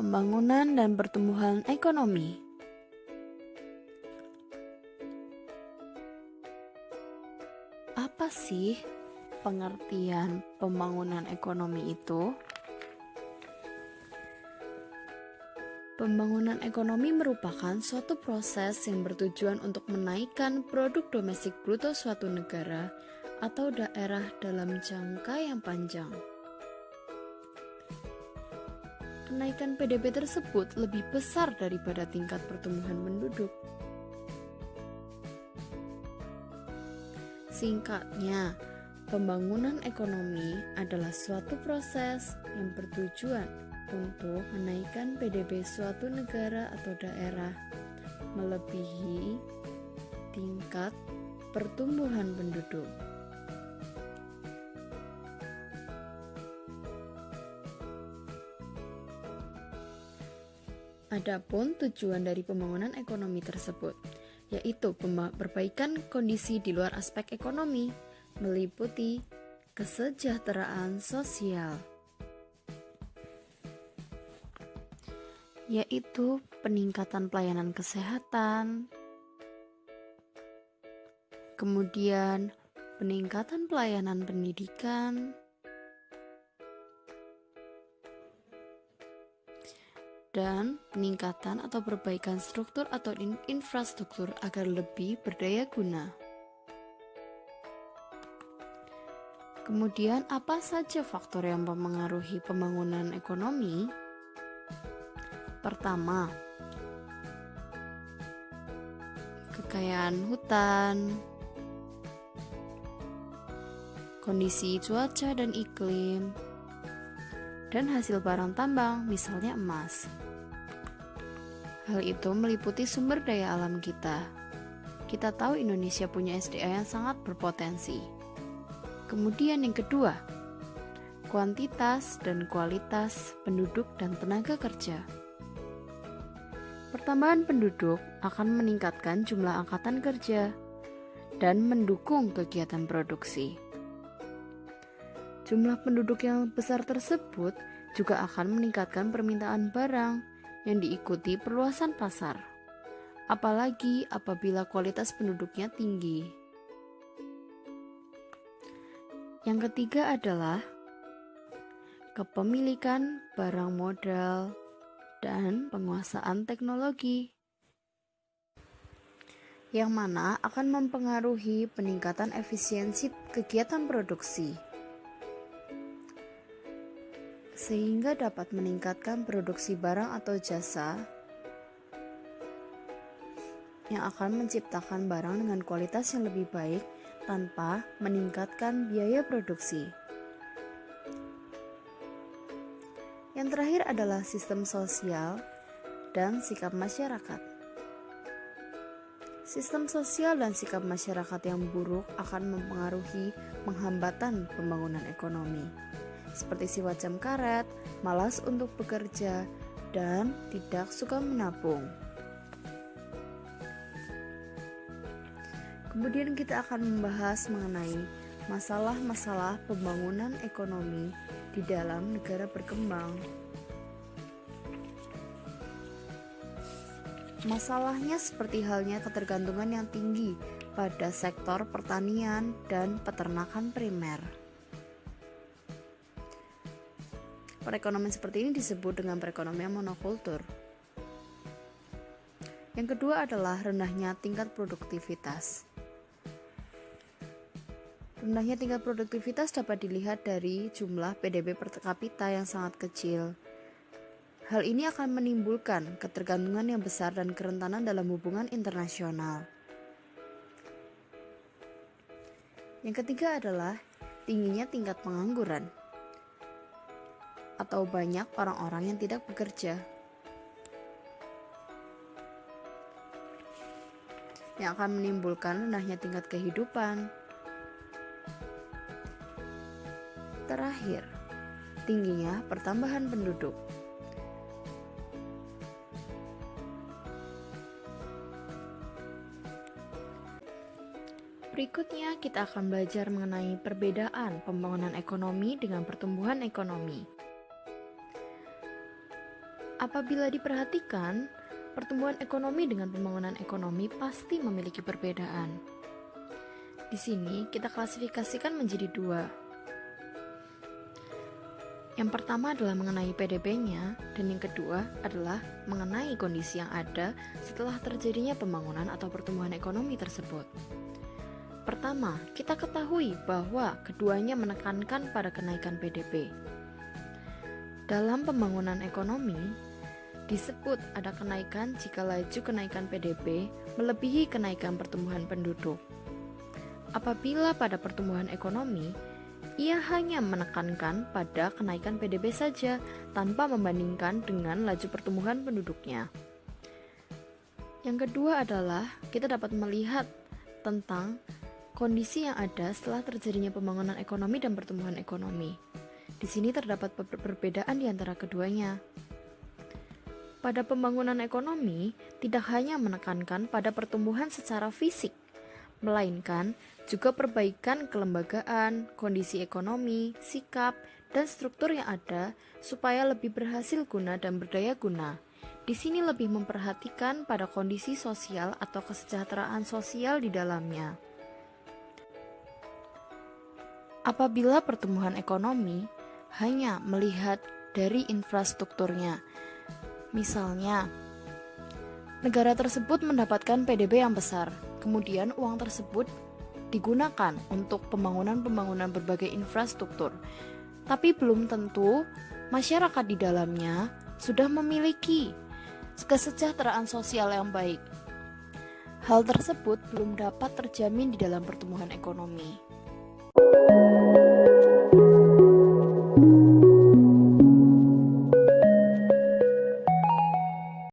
Pembangunan dan pertumbuhan ekonomi. Apa sih pengertian pembangunan ekonomi itu? Pembangunan ekonomi merupakan suatu proses yang bertujuan untuk menaikkan produk domestik bruto suatu negara atau daerah dalam jangka yang panjang. Kenaikan PDB tersebut lebih besar daripada tingkat pertumbuhan penduduk. Singkatnya, pembangunan ekonomi adalah suatu proses yang bertujuan untuk menaikkan PDB suatu negara atau daerah melebihi tingkat pertumbuhan penduduk. Adapun tujuan dari pembangunan ekonomi tersebut, yaitu perbaikan kondisi di luar aspek ekonomi, meliputi kesejahteraan sosial, yaitu peningkatan pelayanan kesehatan, kemudian peningkatan pelayanan pendidikan, dan peningkatan atau perbaikan struktur atau infrastruktur agar lebih berdaya guna. Kemudian, apa saja faktor yang mempengaruhi pembangunan ekonomi? Pertama, kekayaan hutan, kondisi cuaca dan iklim, dan hasil barang tambang, misalnya emas. Hal itu meliputi sumber daya alam kita. Kita tahu Indonesia punya SDA yang sangat berpotensi. Kemudian yang kedua, kuantitas dan kualitas penduduk dan tenaga kerja. Pertambahan penduduk akan meningkatkan jumlah angkatan kerja dan mendukung kegiatan produksi. Jumlah penduduk yang besar tersebut juga akan meningkatkan permintaan barang yang diikuti perluasan pasar, apalagi apabila kualitas penduduknya tinggi. Yang ketiga adalah kepemilikan barang modal dan penguasaan teknologi, yang mana akan mempengaruhi peningkatan efisiensi kegiatan produksi, sehingga dapat meningkatkan produksi barang atau jasa yang akan menciptakan barang dengan kualitas yang lebih baik tanpa meningkatkan biaya produksi. Yang terakhir adalah sistem sosial dan sikap masyarakat. Sistem sosial dan sikap masyarakat yang buruk akan mempengaruhi penghambatan pembangunan ekonomi, seperti sifat jam karet, malas untuk bekerja, dan tidak suka menabung. Kemudian kita akan membahas mengenai masalah-masalah pembangunan ekonomi di dalam negara berkembang. Masalahnya seperti halnya ketergantungan yang tinggi pada sektor pertanian dan peternakan primer. Perekonomian seperti ini disebut dengan perekonomian monokultur. Yang kedua adalah rendahnya tingkat produktivitas. Rendahnya tingkat produktivitas dapat dilihat dari jumlah PDB per kapita yang sangat kecil. Hal ini akan menimbulkan ketergantungan yang besar dan kerentanan dalam hubungan internasional. Yang ketiga adalah tingginya tingkat pengangguran, atau banyak orang-orang yang tidak bekerja, yang akan menimbulkan rendahnya tingkat kehidupan. Terakhir, tingginya pertambahan penduduk. Berikutnya kita akan belajar mengenai perbedaan pembangunan ekonomi dengan pertumbuhan ekonomi. Apabila diperhatikan, pertumbuhan ekonomi dengan pembangunan ekonomi pasti memiliki perbedaan. Di sini kita klasifikasikan menjadi dua. Yang pertama adalah mengenai PDB-nya, dan yang kedua adalah mengenai kondisi yang ada setelah terjadinya pembangunan atau pertumbuhan ekonomi tersebut. Pertama, kita ketahui bahwa keduanya menekankan pada kenaikan PDB. Dalam pembangunan ekonomi, disebut ada kenaikan jika laju kenaikan PDB melebihi kenaikan pertumbuhan penduduk. Apabila pada pertumbuhan ekonomi, ia hanya menekankan pada kenaikan PDB saja tanpa membandingkan dengan laju pertumbuhan penduduknya. Yang kedua adalah kita dapat melihat tentang kondisi yang ada setelah terjadinya pembangunan ekonomi dan pertumbuhan ekonomi. Di sini terdapat perbedaan di antara keduanya. Pada pembangunan ekonomi, tidak hanya menekankan pada pertumbuhan secara fisik, melainkan juga perbaikan kelembagaan, kondisi ekonomi, sikap, dan struktur yang ada supaya lebih berhasil guna dan berdaya guna. Di sini lebih memperhatikan pada kondisi sosial atau kesejahteraan sosial di dalamnya. Apabila pertumbuhan ekonomi hanya melihat dari infrastrukturnya, misalnya negara tersebut mendapatkan PDB yang besar, kemudian uang tersebut digunakan untuk pembangunan berbagai infrastruktur. Tapi belum tentu masyarakat di dalamnya sudah memiliki kesejahteraan sosial yang baik. Hal tersebut belum dapat terjamin di dalam pertumbuhan ekonomi.